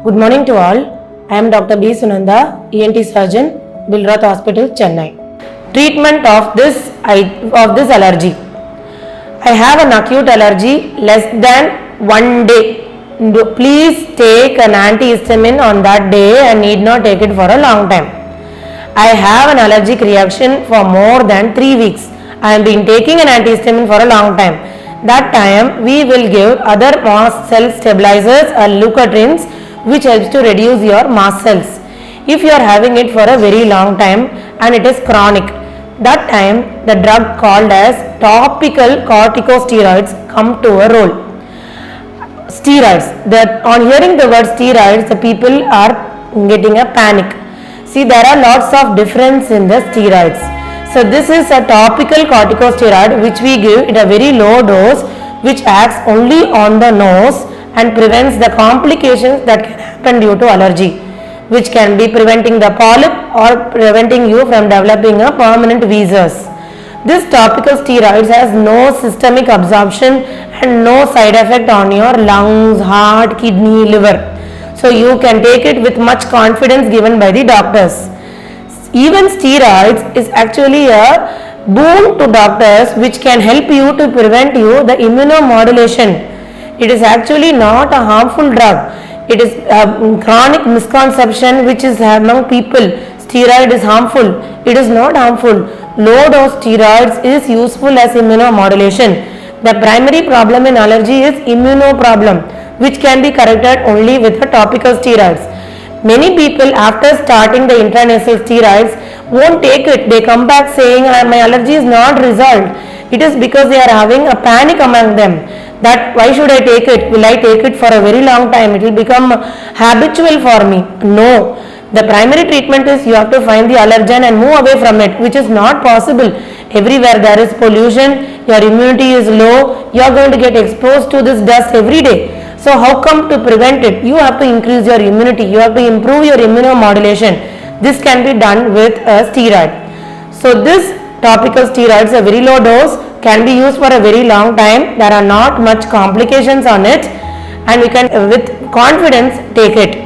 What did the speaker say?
Good morning to all. I am Dr. B. Sunanda, ENT surgeon, Bilrath Hospital, Chennai. Treatment of this allergy. I have an acute allergy less than 1 day. Please take an antihistamine on that day and need not take it for a long time. I have an allergic reaction for more than 3 weeks. I have been taking an antihistamine for a long time. That time we will give other mast cell stabilizers or leukotrienes, which helps to reduce your mast cells. If you are having it for a very long time and it is chronic, that time the drug called as topical corticosteroids come to a role. Steroids, on hearing the word steroids, the people are getting a panic. See, there are lots of difference in the steroids. So this is a topical corticosteroid which we give at a very low dose, which acts only on the nose and prevents the complications that can happen due to allergy, which can be preventing the polyp or preventing you from developing a permanent viscous. This topical steroids has no systemic absorption and no side effect on your lungs, heart, kidney, liver. So you can take it with much confidence given by the doctors. Even steroids is actually a boon to doctors, which can help you to prevent you the immunomodulation. It is actually not a harmful drug. It is a chronic misconception which is among people. Steroid is harmful. It is not harmful. Low dose steroids is useful as immunomodulation. The primary problem in allergy is immunoproblem, which can be corrected only with the topical steroids. Many people after starting the intranasal steroids won't take it. They come back saying my allergy is not resolved. It is because they are having a panic among them, that why should I take it? Will I take it for a very long time? It will become habitual for me. No. The primary treatment is you have to find the allergen and move away from it, which is not possible. Everywhere there is pollution, your immunity is low, you are going to get exposed to this dust every day. So how come to prevent it? You have to increase your immunity, you have to improve your immunomodulation. This can be done with a steroid. So this topical steroids, a very low dose, can be used for a very long time. There are not much complications on it and we can with confidence take it.